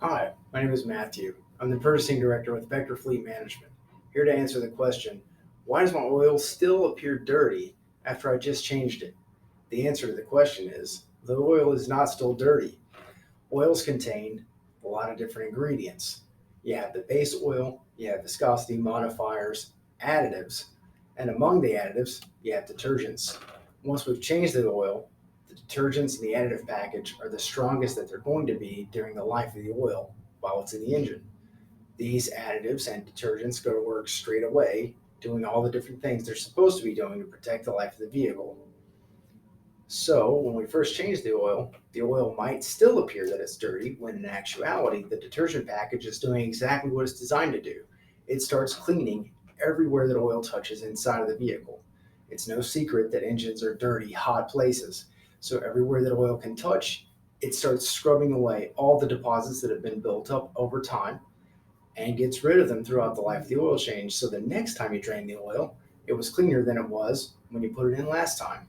Hi, my name is Matthew. I'm the purchasing director with Vector Fleet Management, here to answer the question, why does my oil still appear dirty after I just changed it? The answer to the question is, the oil is not still dirty. Oils contain a lot of different ingredients. You have the base oil, you have viscosity modifiers, additives, and among the additives, you have detergents. Once we've changed the oil, the detergents and the additive package are the strongest that they're going to be during the life of the oil while it's in the engine. These additives and detergents go to work straight away, doing all the different things they're supposed to be doing to protect the life of the vehicle. So, when we first change the oil might still appear that it's dirty, when in actuality, the detergent package is doing exactly what it's designed to do. It starts cleaning everywhere that oil touches inside of the vehicle. It's no secret that engines are dirty, hot places. So, everywhere that oil can touch, it starts scrubbing away all the deposits that have been built up over time and gets rid of them throughout the life of the oil change. So, the next time you drain the oil, it was cleaner than it was when you put it in last time.